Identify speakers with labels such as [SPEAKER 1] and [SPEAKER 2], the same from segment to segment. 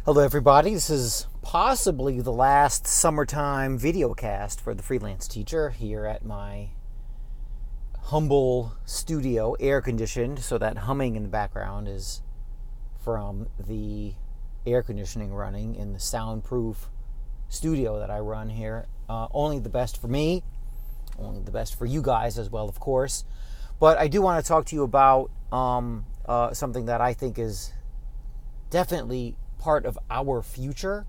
[SPEAKER 1] Hello everybody, this is possibly the last summertime video cast for the freelance teacher here at my humble studio, air conditioned, so that humming in the background is from the air conditioning running in the soundproof studio that I run here. Only the best for me, only the best for you guys as well, of course. But I do want to talk to you about something that I think is definitely part of our future.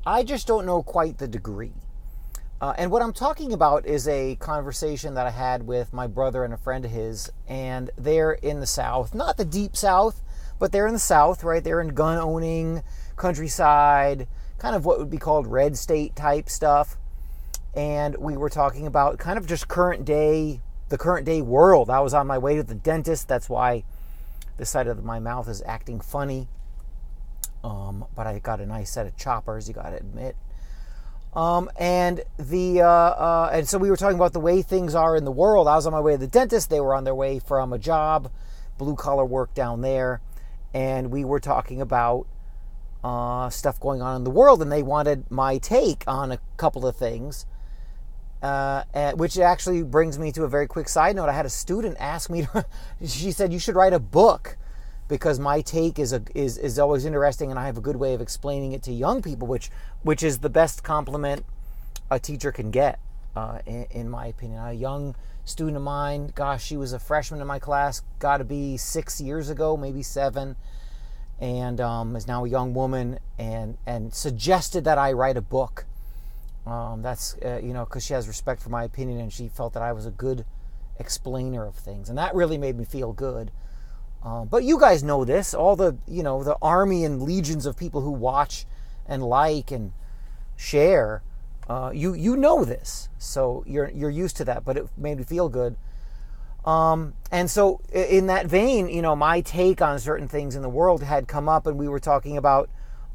[SPEAKER 1] I just don't know quite the degree. And what I'm talking about is a conversation that I had with my brother and a friend of his, and they're in the South, not the deep South, but they're in the South, right? They're in gun-owning, countryside, kind of what would be called red state type stuff. And we were talking about kind of just the current day world. I was on my way to the dentist. That's why this side of my mouth is acting funny. But I got a nice set of choppers, you gotta admit. And so we were talking about the way things are in the world. I was on my way to the dentist. They were on their way from a job, blue collar work down there, and we were talking about stuff going on in the world, and they wanted my take on a couple of things. Which actually brings me to a very quick side note. I had a student ask me, she said, you should write a book, because my take is always interesting, and I have a good way of explaining it to young people, which is the best compliment a teacher can get, in my opinion. A young student of mine, gosh, she was a freshman in my class, got to be 6 years ago, maybe 7, and is now a young woman, and suggested that I write a book. That's because she has respect for my opinion, and she felt that I was a good explainer of things, and that really made me feel good. But you guys know this, all the army and legions of people who watch and like and share, you know this, so you're used to that, but it made me feel good. And so in that vein, my take on certain things in the world had come up, and we were talking about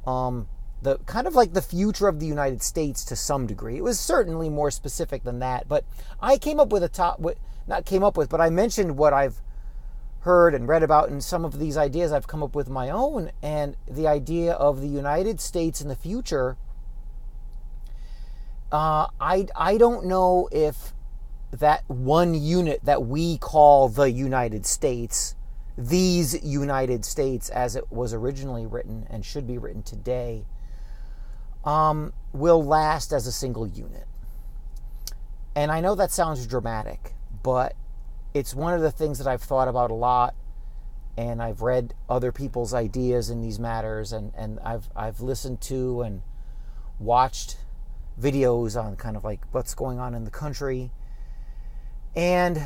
[SPEAKER 1] the kind of like the future of the United States to some degree. It was certainly more specific than that, but I came up with but I mentioned what I've heard and read about, and some of these ideas I've come up with my own, and the idea of the United States in the future, I don't know if that one unit that we call the United States, these United States as it was originally written and should be written today, will last as a single unit. And I know that sounds dramatic, but it's one of the things that I've thought about a lot, and I've read other people's ideas in these matters, and I've listened to and watched videos on kind of like what's going on in the country. And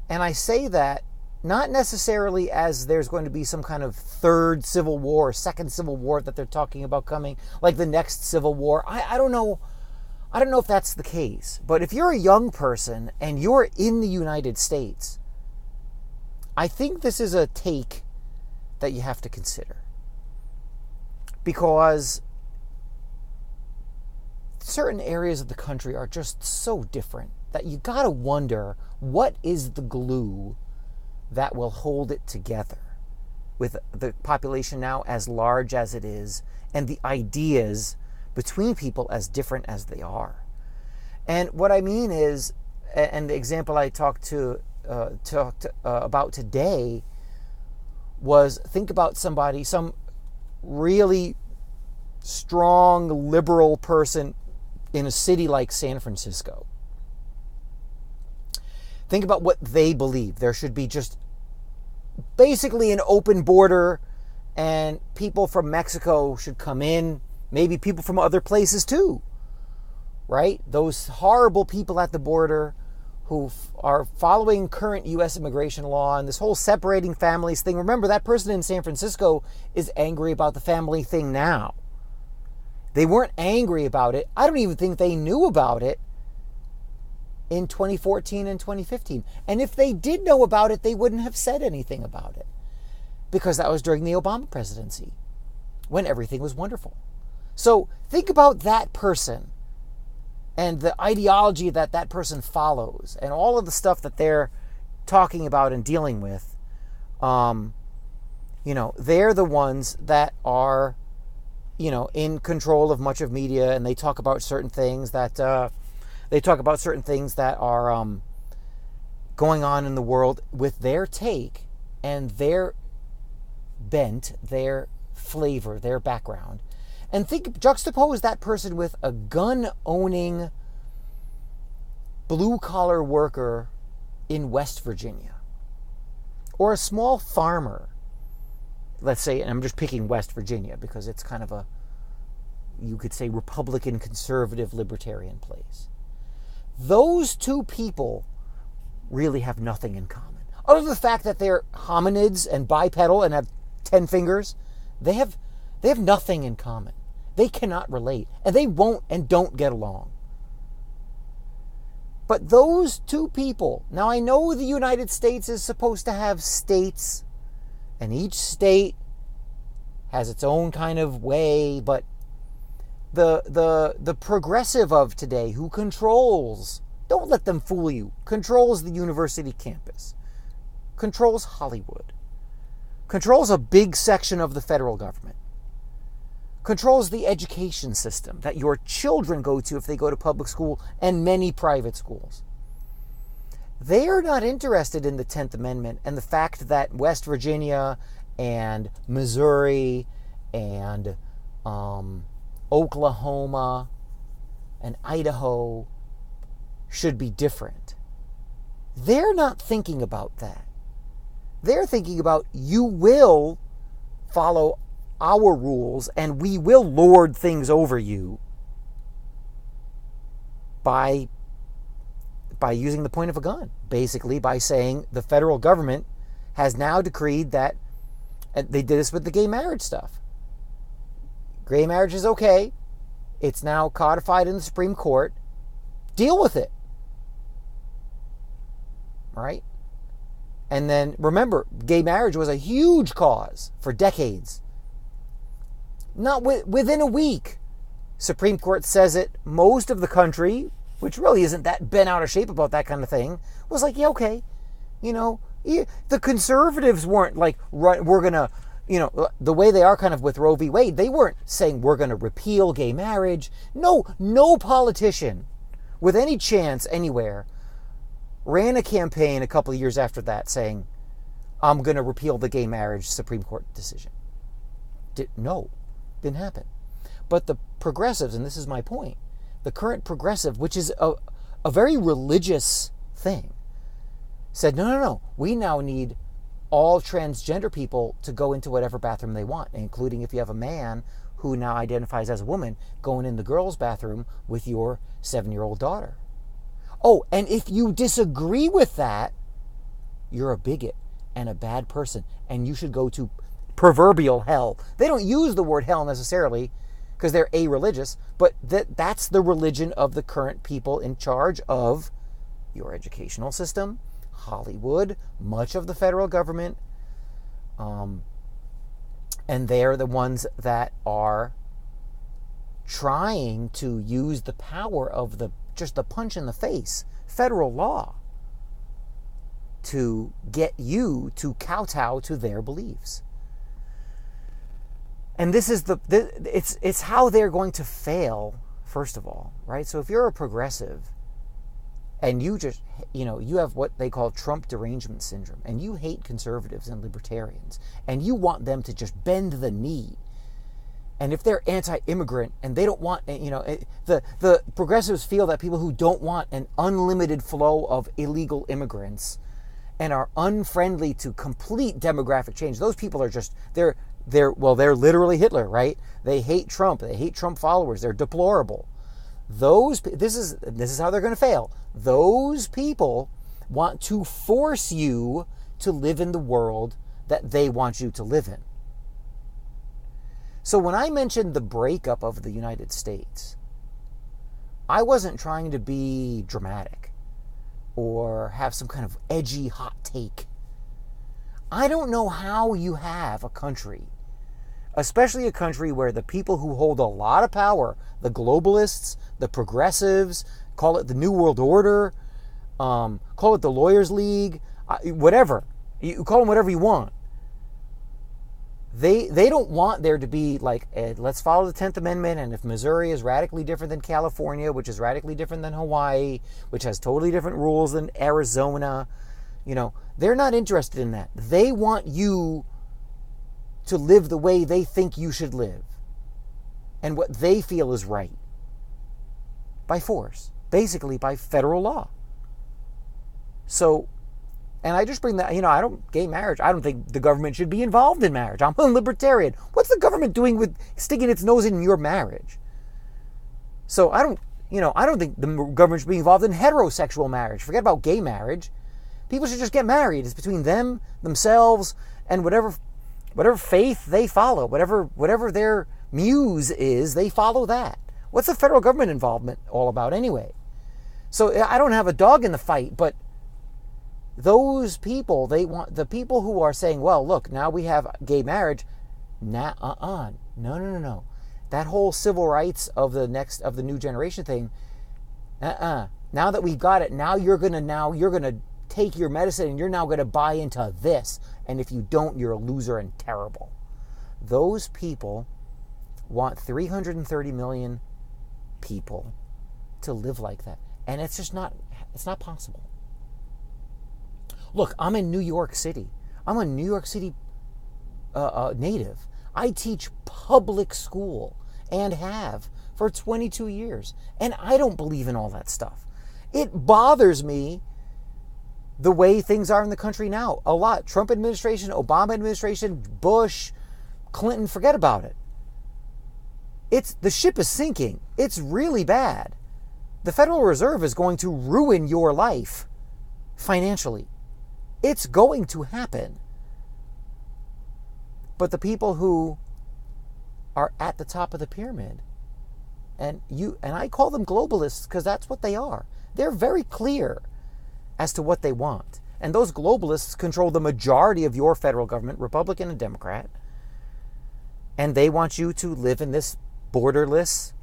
[SPEAKER 1] I say that not necessarily as there's going to be some kind of third civil war, second civil war that they're talking about coming, like the next civil war. I don't know. I don't know if that's the case, but if you're a young person and you're in the United States, I think this is a take that you have to consider, because certain areas of the country are just so different that you gotta wonder, what is the glue that will hold it together with the population now as large as it is, and the ideas between people as different as they are. And what I mean is, and the example I talked about today was, think about some really strong liberal person in a city like San Francisco. Think about what they believe. There should be just basically an open border, and people from Mexico should come in, maybe people from other places too, right? Those horrible people at the border who are following current U.S. immigration law and this whole separating families thing. Remember, that person in San Francisco is angry about the family thing now. They weren't angry about it. I don't even think they knew about it in 2014 and 2015. And if they did know about it, they wouldn't have said anything about it, because that was during the Obama presidency, when everything was wonderful. So think about that person and the ideology that person follows, and all of the stuff that they're talking about and dealing with. They're the ones that are in control of much of media, and they talk about certain things that are going on in the world with their take and their bent, their flavor, their background. And juxtapose that person with a gun-owning blue-collar worker in West Virginia, or a small farmer, let's say, and I'm just picking West Virginia because it's kind of you could say, Republican, conservative, libertarian place. Those two people really have nothing in common. Other than the fact that they're hominids and bipedal and have 10 fingers, they have nothing in common. They cannot relate, and they won't and don't get along. But those two people, now I know the United States is supposed to have states, and each state has its own kind of way, but the progressive of today who controls, don't let them fool you, controls the university campus, controls Hollywood, controls a big section of the federal government, controls the education system that your children go to if they go to public school and many private schools. They are not interested in the 10th Amendment and the fact that West Virginia and Missouri and Oklahoma and Idaho should be different. They're not thinking about that. They're thinking about, you will follow our rules and we will lord things over you by using the point of a gun. Basically by saying the federal government has now decreed that, and they did this with the gay marriage stuff. Gay marriage is okay. It's now codified in the Supreme Court. Deal with it. All right? And then remember, gay marriage was a huge cause for decades. Not within a week. Supreme Court says it. Most of the country, which really isn't that bent out of shape about that kind of thing, was like, yeah, okay. The conservatives weren't like, we're going to, the way they are kind of with Roe v. Wade, they weren't saying we're going to repeal gay marriage. No politician with any chance anywhere ran a campaign a couple of years after that saying, I'm going to repeal the gay marriage Supreme Court decision. Didn't happen. But the progressives, and this is my point, the current progressive, which is a very religious thing, said, no, we now need all transgender people to go into whatever bathroom they want, including if you have a man who now identifies as a woman, going in the girls' bathroom with your 7-year-old daughter. Oh, and if you disagree with that, you're a bigot and a bad person, and you should go to proverbial hell. They don't use the word hell necessarily because they're a-religious, but that's the religion of the current people in charge of your educational system, Hollywood, much of the federal government, and they're the ones that are trying to use the power of just the punch in the face, federal law, to get you to kowtow to their beliefs. And this is it's how they're going to fail, first of all, right? So if you're a progressive and you just, you have what they call Trump derangement syndrome, and you hate conservatives and libertarians, and you want them to just bend the knee. And if they're anti-immigrant and they don't want, the progressives feel that people who don't want an unlimited flow of illegal immigrants and are unfriendly to complete demographic change, those people are just, they're literally Hitler, right? They hate Trump. They hate Trump followers. They're deplorable. This is how they're going to fail. Those people want to force you to live in the world that they want you to live in. So when I mentioned the breakup of the United States, I wasn't trying to be dramatic or have some kind of edgy hot take. I don't know how you have a country, especially a country where the people who hold a lot of power, the globalists, the progressives, call it the New World Order, call it the Lawyers League, whatever. You call them whatever you want. They don't want there to be like, let's follow the 10th Amendment, and if Missouri is radically different than California, which is radically different than Hawaii, which has totally different rules than Arizona, they're not interested in that. They want you to live the way they think you should live and what they feel is right by force, basically by federal law. So, and I just bring that, gay marriage, I don't think the government should be involved in marriage. I'm a libertarian. What's the government doing with sticking its nose in your marriage? So I don't think the government should be involved in heterosexual marriage. Forget about gay marriage. People should just get married. It's between them, themselves, and whatever faith they follow, whatever their muse is, they follow that. What's the federal government involvement all about anyway? So I don't have a dog in the fight, but those people, the people who are saying, well, look, now we have gay marriage. No. That whole civil rights of the new generation thing. Now that we've got it, now you're gonna take your medicine and you're now gonna buy into this. And if you don't, you're a loser and terrible. Those people want 330 million people to live like that, and it's not possible. Look, I'm in New York City. I'm a New York City native. I teach public school and have for 22 years. And I don't believe in all that stuff. It bothers me the way things are in the country now. A lot. Trump administration, Obama administration, Bush, Clinton, forget about it. The ship is sinking. It's really bad. The Federal Reserve is going to ruin your life financially. It's going to happen. But the people who are at the top of the pyramid, and I call them globalists because that's what they are. They're very clear as to what they want. And those globalists control the majority of your federal government, Republican and Democrat. And they want you to live in this borderless,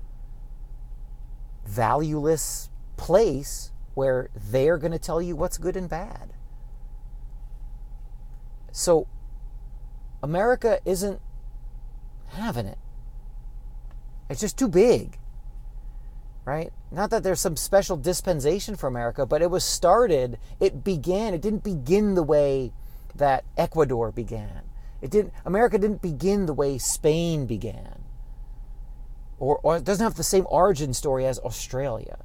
[SPEAKER 1] valueless place where they're going to tell you what's good and bad. So America isn't having it. It's just too big, right? Not that there's some special dispensation for America, but it didn't begin the way that Ecuador began. America didn't begin the way Spain began. Or it doesn't have the same origin story as Australia.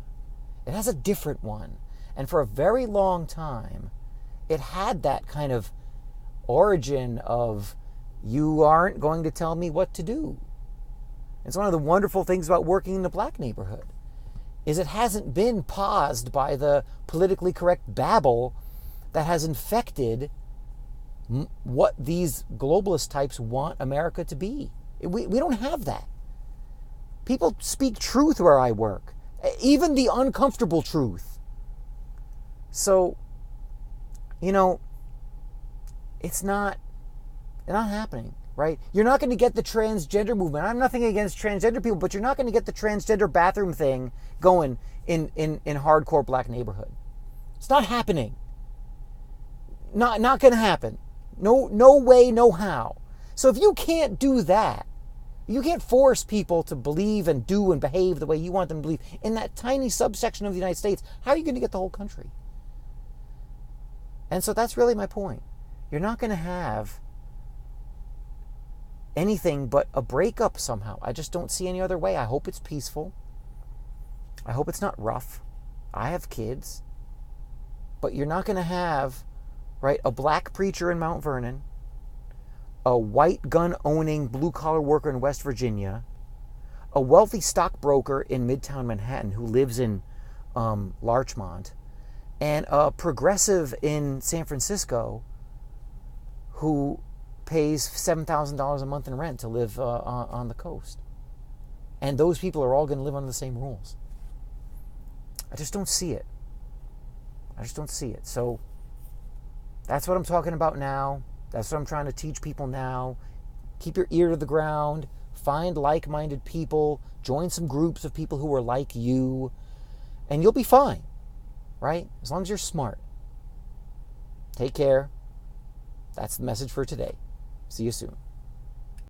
[SPEAKER 1] It has a different one. And for a very long time, it had that kind of origin of, you aren't going to tell me what to do. It's one of the wonderful things about working in the black neighborhood, is it hasn't been paused by the politically correct babble that has infected what these globalist types want America to be. We don't have that. People speak truth where I work, even the uncomfortable truth. So, it's not happening, right? You're not going to get the transgender movement. I'm nothing against transgender people, but you're not going to get the transgender bathroom thing going in hardcore black neighborhood. It's not happening. Not going to happen. No way, no how. So if you can't do that, you can't force people to believe and do and behave the way you want them to believe in that tiny subsection of the United States, how are you going to get the whole country? And so that's really my point. You're not going to have anything but a breakup somehow. I just don't see any other way. I hope it's peaceful. I hope it's not rough. I have kids. But you're not going to have, right, a black preacher in Mount Vernon, a white gun-owning blue-collar worker in West Virginia, a wealthy stockbroker in Midtown Manhattan who lives in Larchmont, and a progressive in San Francisco who pays $7,000 a month in rent to live on the coast. And those people are all going to live under the same rules. I just don't see it. So that's what I'm talking about now. That's what I'm trying to teach people now. Keep your ear to the ground. Find like-minded people. Join some groups of people who are like you. And you'll be fine, right? As long as you're smart. Take care. That's the message for today. See you soon.